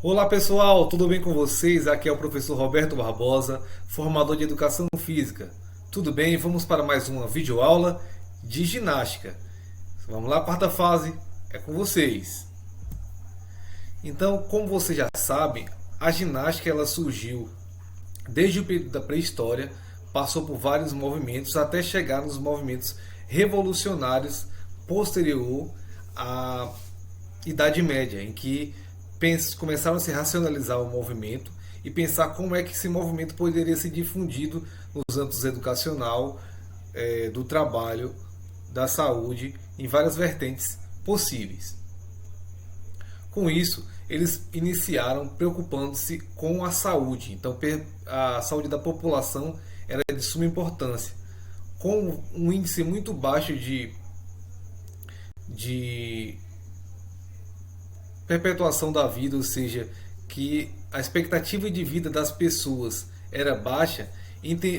Olá pessoal, tudo bem com vocês? Aqui é o professor Roberto Barbosa, formador de Educação Física. Tudo bem? Vamos para mais uma videoaula de ginástica. Vamos lá, quarta fase, é com vocês. Então, como vocês já sabem, a ginástica ela surgiu desde o período da pré-história, passou por vários movimentos até chegar nos movimentos revolucionários posterior à Idade Média, em que começaram a se racionalizar o movimento e pensar como é que esse movimento poderia ser difundido nos âmbitos educacional, do trabalho, da saúde, em várias vertentes possíveis. Com isso, eles iniciaram preocupando-se com a saúde. Então, a saúde da população era de suma importância. Com um índice muito baixo de perpetuação da vida, ou seja, que a expectativa de vida das pessoas era baixa,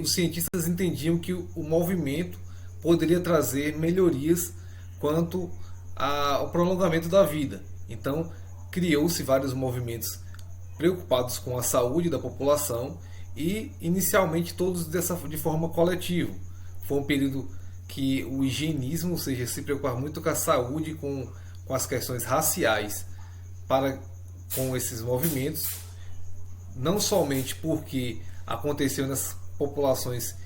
os cientistas entendiam que o movimento poderia trazer melhorias quanto ao prolongamento da vida. Então, criou-se vários movimentos preocupados com a saúde da população e, inicialmente, todos de forma coletiva. Foi um período que o higienismo, ou seja, se preocupar muito com a saúde, com as questões raciais, com esses movimentos, não somente porque aconteceu nas populações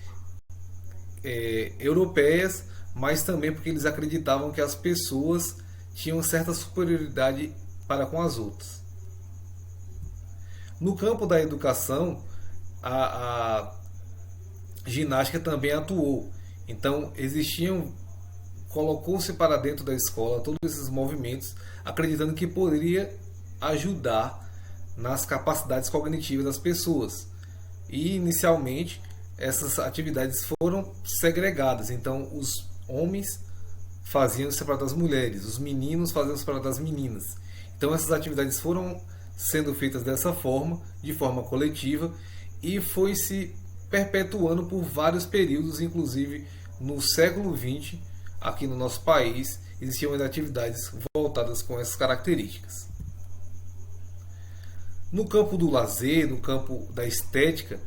europeias, mas também porque eles acreditavam que as pessoas tinham certa superioridade para com as outras. No campo da educação, a ginástica também atuou. Então colocou-se para dentro da escola todos esses movimentos, acreditando que poderia ajudar nas capacidades cognitivas das pessoas. E inicialmente essas atividades foram segregadas. Então os homens faziam separado das mulheres, os meninos faziam separado das meninas. Então essas atividades foram sendo feitas dessa forma, de forma coletiva, e foi se perpetuando por vários períodos, inclusive no século XX, aqui no nosso país, existiam atividades voltadas com essas características. No campo do lazer, no campo da estética,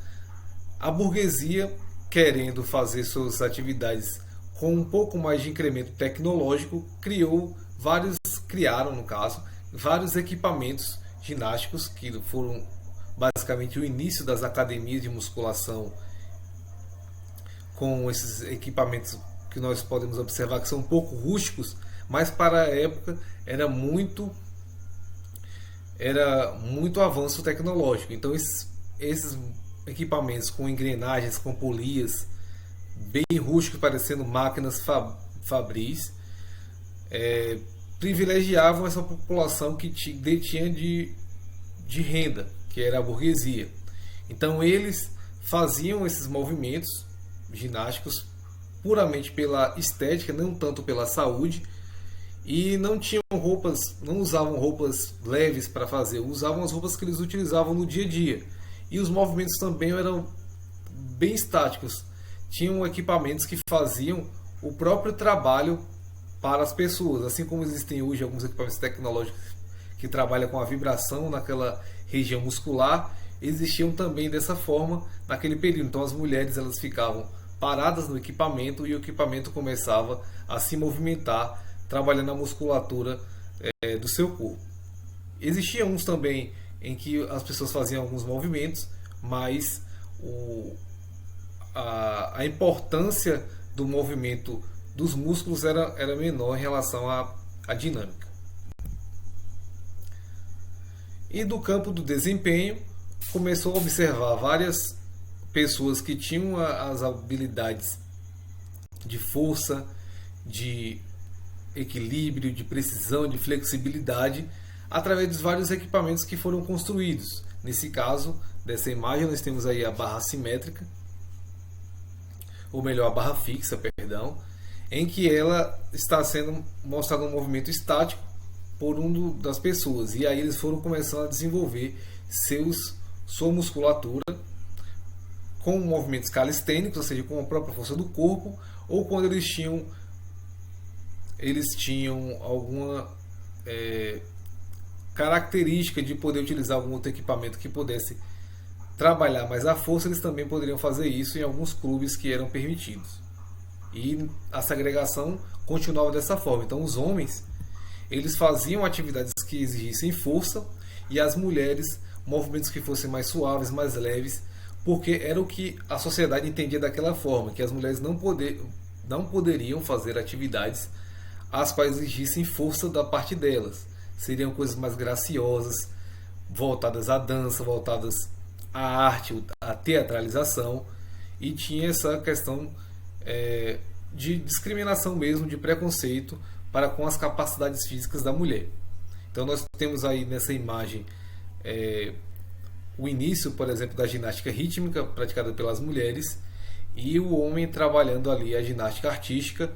a burguesia, querendo fazer suas atividades com um pouco mais de incremento tecnológico, criaram, no caso, vários equipamentos ginásticos que foram basicamente o início das academias de musculação, com esses equipamentos que nós podemos observar que são um pouco rústicos, mas para a época era muito avanço tecnológico. Então esses equipamentos com engrenagens, com polias, bem rústicos, parecendo máquinas fabris, privilegiavam essa população que detinha de renda, que era a burguesia. Então eles faziam esses movimentos ginásticos puramente pela estética, não tanto pela saúde, e não usavam roupas leves para fazer, usavam as roupas que eles utilizavam no dia a dia. E os movimentos também eram bem estáticos. Tinham equipamentos que faziam o próprio trabalho para as pessoas, assim como existem hoje alguns equipamentos tecnológicos que trabalham com a vibração naquela região muscular, existiam também dessa forma naquele período. Então as mulheres elas ficavam paradas no equipamento e o equipamento começava a se movimentar, trabalhando a musculatura do seu corpo. Existiam uns também em que as pessoas faziam alguns movimentos, mas a importância do movimento dos músculos era menor em relação à dinâmica. E do campo do desempenho, começou a observar várias pessoas que tinham as habilidades de força, de equilíbrio, de precisão, de flexibilidade, através dos vários equipamentos que foram construídos. Nesse caso, dessa imagem, nós temos aí a barra simétrica, ou melhor, a barra fixa, perdão, em que ela está sendo mostrada um movimento estático por das pessoas. E aí eles foram começando a desenvolver sua musculatura com movimentos calistênicos, ou seja, com a própria força do corpo, ou quando eles tinham alguma característica de poder utilizar algum outro equipamento que pudesse trabalhar mais à força, eles também poderiam fazer isso em alguns clubes que eram permitidos. E a segregação continuava dessa forma. Então os homens, eles faziam atividades que exigissem força, e as mulheres movimentos que fossem mais suaves, mais leves, porque era o que a sociedade entendia daquela forma, que as mulheres não poderiam fazer atividades as quais exigissem força da parte delas. Seriam coisas mais graciosas, voltadas à dança, voltadas à arte, à teatralização, e tinha essa questão de discriminação mesmo, de preconceito para com as capacidades físicas da mulher. Então nós temos aí nessa imagem o início, por exemplo, da ginástica rítmica praticada pelas mulheres, e o homem trabalhando ali a ginástica artística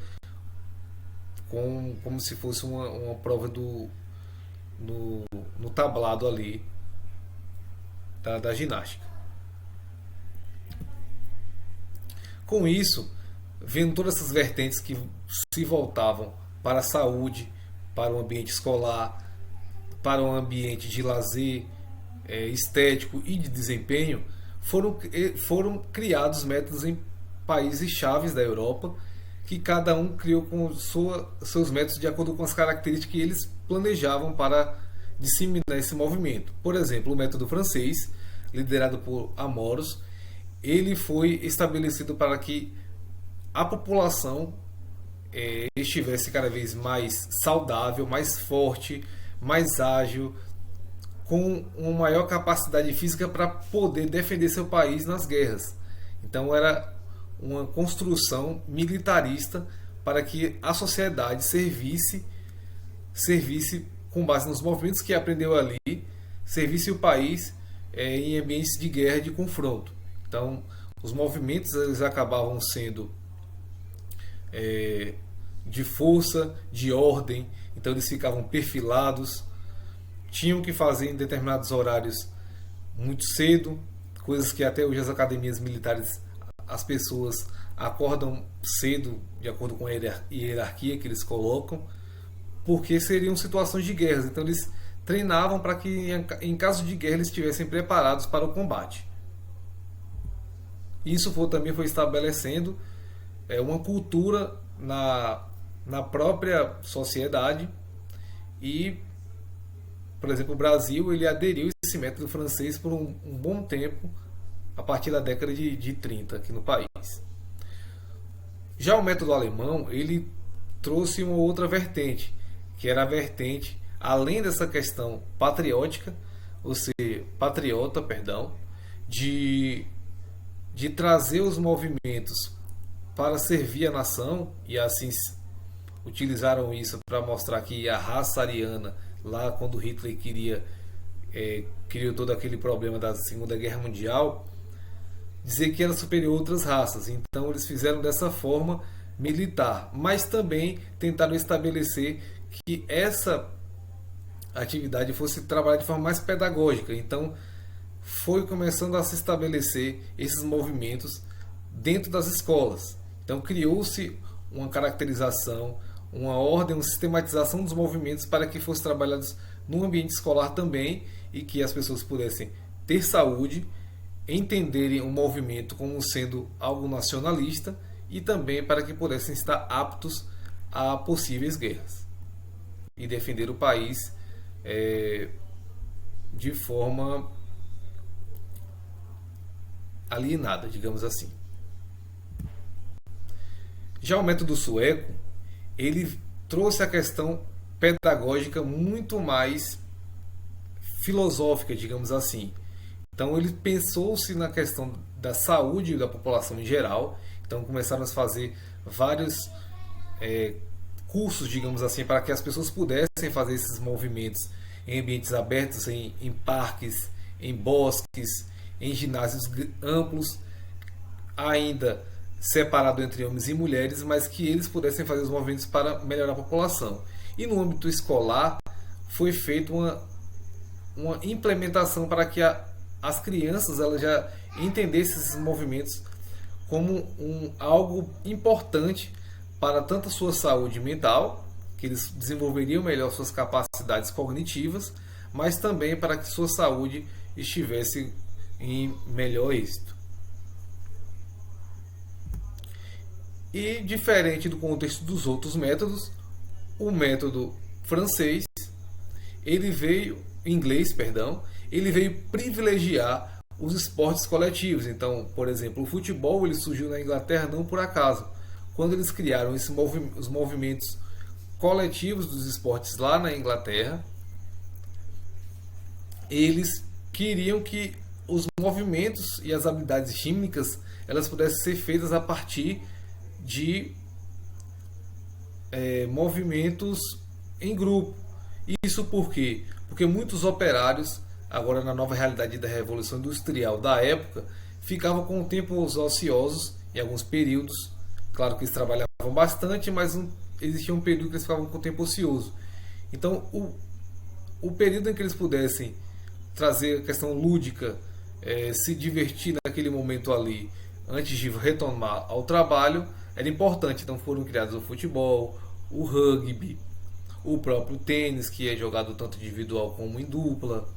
como se fosse uma prova no tablado ali da ginástica. Com isso, vendo todas essas vertentes que se voltavam para a saúde, para o ambiente escolar, para o ambiente de lazer, estético e de desempenho, foram criados métodos em países chaves da Europa, que cada um criou com seus métodos de acordo com as características que eles planejavam para disseminar esse movimento. Por exemplo, o método francês, liderado por Amoros, ele foi estabelecido para que a população estivesse cada vez mais saudável, mais forte, mais ágil, com uma maior capacidade física para poder defender seu país nas guerras. Então era uma construção militarista para que a sociedade servisse com base nos movimentos que aprendeu ali, servisse o país em ambientes de guerra e de confronto. Então os movimentos eles acabavam sendo de força, de ordem, então eles ficavam perfilados, tinham que fazer em determinados horários muito cedo, coisas que até hoje as academias militares, as pessoas acordam cedo, de acordo com a hierarquia que eles colocam, porque seriam situações de guerras. Então eles treinavam para que em caso de guerra eles estivessem preparados para o combate. Isso também foi estabelecendo uma cultura na própria sociedade. E, por exemplo, o Brasil ele aderiu a esse método francês por um bom tempo, a partir da década de 30 aqui no país. Já o método alemão ele trouxe uma outra vertente, que era a vertente, além dessa questão patriótica, ou seja, patriota, perdão, de trazer os movimentos para servir a nação, e assim utilizaram isso para mostrar que a raça ariana, lá quando Hitler criou todo aquele problema da Segunda Guerra Mundial, dizer que era superior a outras raças. Então eles fizeram dessa forma militar, mas também tentaram estabelecer que essa atividade fosse trabalhada de forma mais pedagógica. Então foi começando a se estabelecer esses movimentos dentro das escolas. Então criou-se uma caracterização, uma ordem, uma sistematização dos movimentos para que fossem trabalhados no ambiente escolar também, e que as pessoas pudessem ter saúde, entenderem o movimento como sendo algo nacionalista, e também para que pudessem estar aptos a possíveis guerras e defender o país de forma alienada, digamos assim. Já o método sueco, ele trouxe a questão pedagógica muito mais filosófica, digamos assim. Então ele pensou-se na questão da saúde da população em geral. Então começaram a fazer vários cursos, digamos assim, para que as pessoas pudessem fazer esses movimentos em ambientes abertos, em parques, em bosques, em ginásios amplos, ainda separado entre homens e mulheres, mas que eles pudessem fazer os movimentos para melhorar a população. E no âmbito escolar foi feita uma implementação para que as crianças elas já entendessem esses movimentos como algo importante para tanto a sua saúde mental, que eles desenvolveriam melhor suas capacidades cognitivas, mas também para que sua saúde estivesse em melhor êxito. E diferente do contexto dos outros métodos, o método francês, ele veio privilegiar os esportes coletivos. Então, por exemplo, o futebol ele surgiu na Inglaterra não por acaso. Quando eles criaram os movimentos coletivos dos esportes lá na Inglaterra, eles queriam que os movimentos e as habilidades químicas elas pudessem ser feitas a partir de movimentos em grupo. Isso por quê? Porque muitos operários, agora na nova realidade da Revolução Industrial da época, ficavam com tempos ociosos em alguns períodos. Claro que eles trabalhavam bastante, mas existia um período que eles ficavam com tempo ocioso. Então, o período em que eles pudessem trazer a questão lúdica, se divertir naquele momento ali, antes de retomar ao trabalho, era importante. Então foram criados o futebol, o rugby, o próprio tênis, que é jogado tanto individual como em dupla,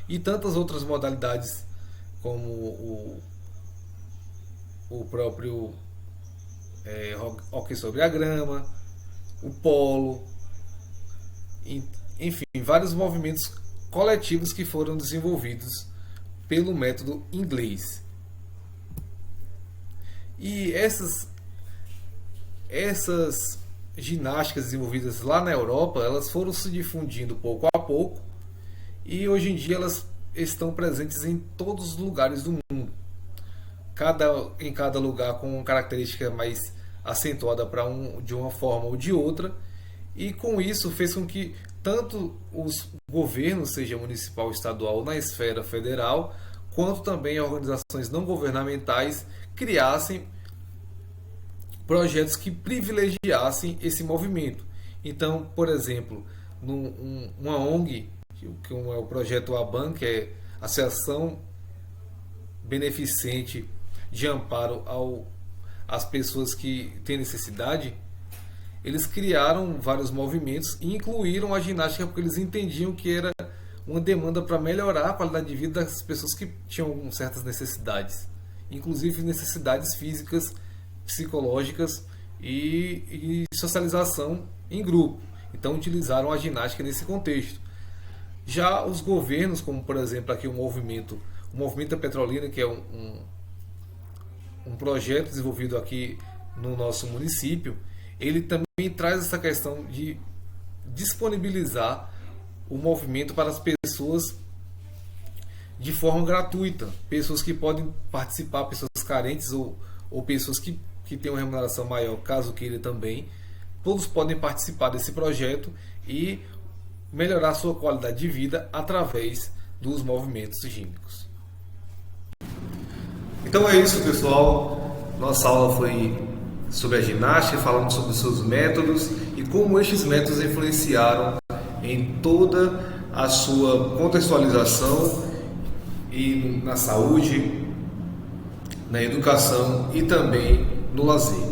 e tantas outras modalidades como o próprio hóquei sobre a grama, o polo, enfim, vários movimentos coletivos que foram desenvolvidos pelo método inglês. E essas ginásticas desenvolvidas lá na Europa, elas foram se difundindo pouco a pouco e hoje em dia elas estão presentes em todos os lugares do mundo. Em cada lugar com uma característica mais acentuada de uma forma ou de outra, e com isso fez com que tanto os governos, seja municipal ou estadual ou na esfera federal, quanto também organizações não governamentais criassem projetos que privilegiassem esse movimento. Então, por exemplo, uma ONG, que é o projeto ABAN, que é Associação Beneficente de Amparo às Pessoas que têm necessidade, eles criaram vários movimentos e incluíram a ginástica porque eles entendiam que era uma demanda para melhorar a qualidade de vida das pessoas que tinham certas necessidades, inclusive necessidades físicas, psicológicas e socialização em grupo. Então utilizaram a ginástica nesse contexto. Já os governos, como por exemplo aqui o movimento da Petrolina, que é um projeto desenvolvido aqui no nosso município, ele também traz essa questão de disponibilizar o movimento para as pessoas de forma gratuita, pessoas que podem participar, pessoas carentes ou pessoas que têm uma remuneração maior, caso queira também, todos podem participar desse projeto e melhorar sua qualidade de vida através dos movimentos gímnicos. Então é isso, pessoal. Nossa aula foi sobre a ginástica, falando sobre os seus métodos e como estes métodos influenciaram em toda a sua contextualização e na saúde, na educação e também no lazer.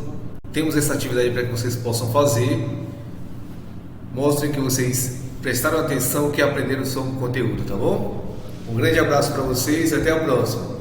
Temos essa atividade para que vocês possam fazer. Mostrem que vocês prestaram atenção, que aprenderam sobre o conteúdo, tá bom? Um grande abraço para vocês e até a próxima.